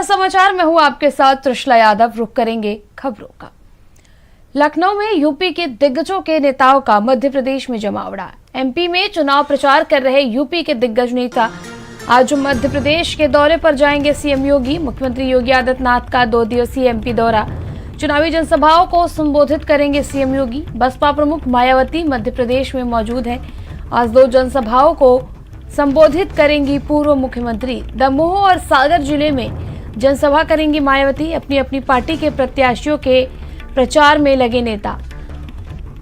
समाचार में हूं आपके साथ त्रिशला यादव। रुक करेंगे खबरों का। लखनऊ में यूपी के दिग्गजों के नेताओं का मध्य प्रदेश में जमावड़ा। एमपी में चुनाव प्रचार कर रहे यूपी के दिग्गज नेता आज मध्य प्रदेश के दौरे पर जाएंगे। सीएम योगी, मुख्यमंत्री योगी आदित्यनाथ का 2 दिवसीय एमपी दौरा। चुनावी जनसभाओं को संबोधित करेंगे सीएम योगी। बसपा प्रमुख मायावती मध्य प्रदेश में मौजूद है। आज 2 जनसभाओं को संबोधित करेंगी पूर्व मुख्यमंत्री। दमोह और सागर जिले में जनसभा करेंगी मायावती। अपनी अपनी पार्टी के प्रत्याशियों के प्रचार में लगे नेता।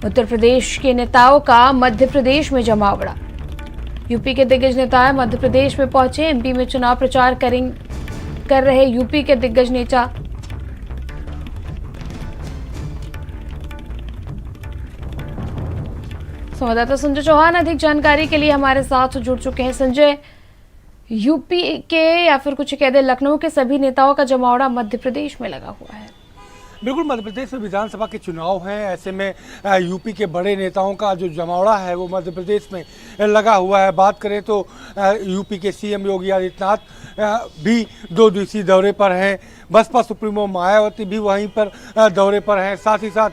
उत्तर प्रदेश के नेताओं का मध्य प्रदेश में जमावड़ा। यूपी के दिग्गज नेता मध्य प्रदेश में पहुंचे। एमपी में चुनाव प्रचार कर रहे यूपी के दिग्गज नेता संवाददाता संजय चौहान अधिक जानकारी के लिए हमारे साथ जुड़ चुके हैं। संजय, यूपी के या फिर कुछ कह दे लखनऊ के सभी नेताओं का जमावड़ा मध्य प्रदेश में लगा हुआ है। बिल्कुल, मध्य प्रदेश में विधानसभा के चुनाव हैं। ऐसे में यूपी के बड़े नेताओं का जो जमावड़ा है वो मध्य प्रदेश में लगा हुआ है। बात करें तो यूपी के सीएम योगी आदित्यनाथ भी 2 दिवसीय दौरे पर हैं। बसपा सुप्रीमो मायावती भी वहीं पर दौरे पर हैं। साथ ही साथ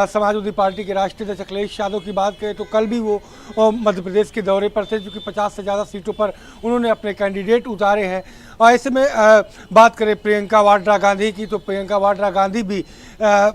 समाजवादी पार्टी के राष्ट्रीय अध्यक्ष अखिलेश यादव की बात करें तो कल भी वो मध्य प्रदेश के दौरे पर थे, क्योंकि 50 से ज़्यादा सीटों पर उन्होंने अपने कैंडिडेट उतारे हैं। और ऐसे में बात करें प्रियंका वाड्रा गांधी की, तो प्रियंका वाड्रा गांधी भी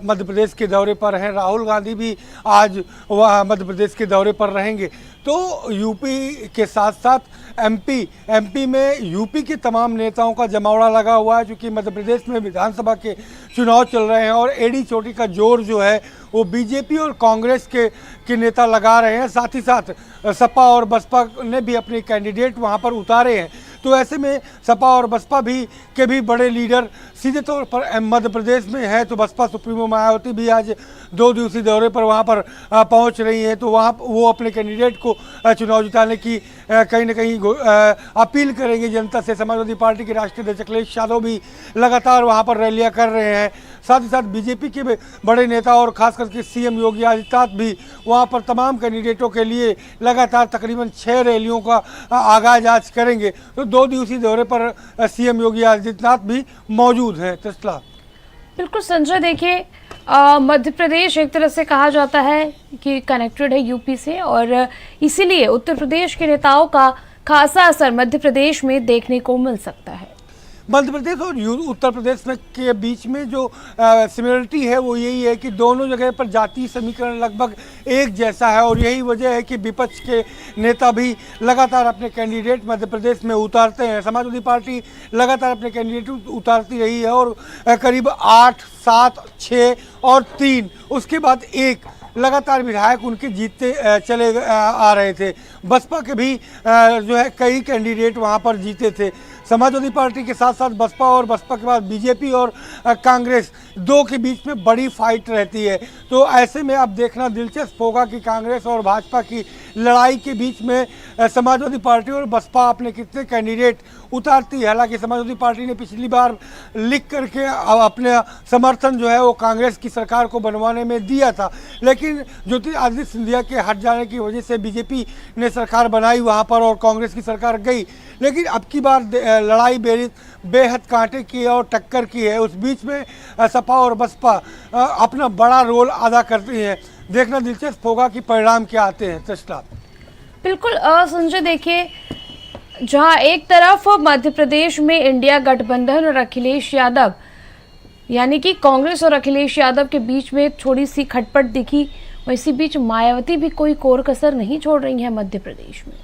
मध्य प्रदेश के दौरे पर हैं। राहुल गांधी भी आज वह मध्य प्रदेश के दौरे पर रहेंगे। तो यूपी के साथ साथ एमपी में यूपी के तमाम नेताओं का जमावड़ा लगा हुआ है, क्योंकि मध्य प्रदेश में विधानसभा के चुनाव चल रहे हैं और एड़ी चोटी का जोर जो है वो बीजेपी और कांग्रेस के नेता लगा रहे हैं। साथ ही साथ सपा और बसपा ने भी अपने कैंडिडेट वहां पर उतारे हैं। तो ऐसे में सपा और बसपा के भी बड़े लीडर सीधे तौर पर मध्य प्रदेश में है। तो बसपा सुप्रीमो मायावती भी आज 2 दिवसीय दौरे पर वहां पर पहुंच रही हैं। तो वहां वो अपने कैंडिडेट को चुनाव जिताने की कहीं ना कहीं अपील करेंगे जनता से। समाजवादी पार्टी के राष्ट्रीय अध्यक्ष अखिलेश यादव भी लगातार वहां पर रैलियां कर रहे हैं। साथ ही साथ बीजेपी के बड़े नेता और खास करके सीएम योगी आदित्यनाथ भी वहां पर तमाम कैंडिडेटों के लिए लगातार तकरीबन 6 रैलियों का आगाज आज करेंगे। तो 2 दिवसीय दौरे पर सीएम योगी आदित्यनाथ भी मौजूद हैं। त्रिशला। बिल्कुल संजय, देखिए मध्य प्रदेश एक तरह से कहा जाता है कि कनेक्टेड है यूपी से, और इसीलिए उत्तर प्रदेश के नेताओं का खासा असर मध्य प्रदेश में देखने को मिल सकता है। मध्य प्रदेश और उत्तर प्रदेश में के बीच में जो सिमिलरिटी है वो यही है कि दोनों जगह पर जातीय समीकरण लगभग एक जैसा है, और यही वजह है कि विपक्ष के नेता भी लगातार अपने कैंडिडेट मध्य प्रदेश में उतारते हैं। समाजवादी पार्टी लगातार अपने कैंडिडेट उतारती रही है और करीब 8, 7, 6 और 3 उसके बाद 1 लगातार विधायक उनके जीतते चले आ रहे थे। बसपा के भी जो है कई कैंडिडेट वहां पर जीते थे। समाजवादी पार्टी के साथ साथ बसपा और बसपा के बाद बीजेपी और कांग्रेस 2 के बीच में बड़ी फाइट रहती है। तो ऐसे में अब देखना दिलचस्प होगा कि कांग्रेस और भाजपा की लड़ाई के बीच में समाजवादी पार्टी और बसपा अपने कितने कैंडिडेट उतारती है। हालांकि समाजवादी पार्टी ने पिछली बार लिख करके अपने समर्थन जो है वो कांग्रेस की सरकार को बनवाने में दिया था, लेकिन ज्योतिरादित्य सिंधिया के हट जाने की वजह से बीजेपी ने सरकार बनाई वहां पर और कांग्रेस की सरकार गई। लेकिन अब की बार लड़ाई बेहद कांटे की और टक्कर की है। उस बीच में सपा और बसपा अपना बड़ा रोल अदा करती हैं। देखना दिलचस्प होगा कि परिणाम क्या आते हैं। त्रिशला। बिल्कुल संजय, देखिए जहां एक तरफ मध्य प्रदेश में इंडिया गठबंधन और अखिलेश यादव यानी कि कांग्रेस और अखिलेश यादव के बीच में थोड़ी सी खटपट दिखी, वैसी बीच मायावती भी कोई कोर कसर नहीं छोड़ रही है मध्य प्रदेश में।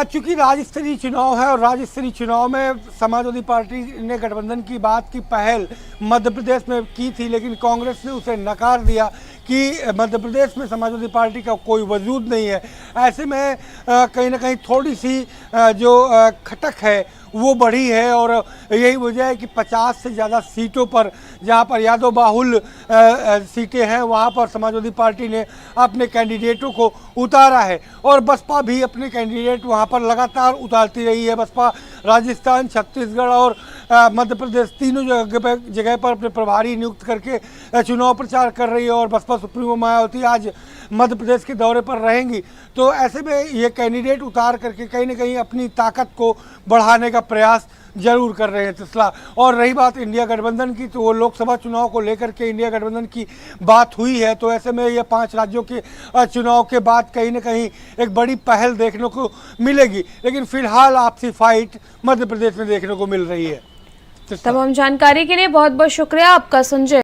चूंकि राज्य स्तरीय चुनाव है और राज्य स्तरीय चुनाव में समाजवादी पार्टी ने गठबंधन की बात की पहल मध्य प्रदेश में की थी, लेकिन कांग्रेस ने उसे नकार दिया कि मध्य प्रदेश में समाजवादी पार्टी का कोई वजूद नहीं है। ऐसे में कहीं ना कहीं थोड़ी सी जो खटक है वो बढ़ी है, और यही वजह है कि 50 से ज़्यादा सीटों पर जहां पर यादव बाहुल सीटें हैं वहां पर समाजवादी पार्टी ने अपने कैंडिडेटों को उतारा है, और बसपा भी अपने कैंडिडेट वहां पर लगातार उतारती रही है। बसपा राजस्थान, छत्तीसगढ़ और मध्य प्रदेश तीनों जगह पर अपने प्रभारी नियुक्त करके चुनाव प्रचार कर रही है, और बसपा सुप्रीमो मायावती आज मध्य प्रदेश के दौरे पर रहेंगी। तो ऐसे में ये कैंडिडेट उतार करके कहीं ना कहीं अपनी ताकत को बढ़ाने का प्रयास जरूर कर रहे हैं तिस्ला। और रही बात इंडिया गठबंधन की, तो वो लोकसभा चुनाव को लेकर के इंडिया गठबंधन की बात हुई है, तो ऐसे में ये 5 राज्यों के चुनाव के बाद कहीं ना कहीं एक बड़ी पहल देखने को मिलेगी। लेकिन फिलहाल आपसी फाइट मध्य प्रदेश में देखने को मिल रही है। तमाम जानकारी के लिए बहुत बहुत शुक्रिया आपका संजय।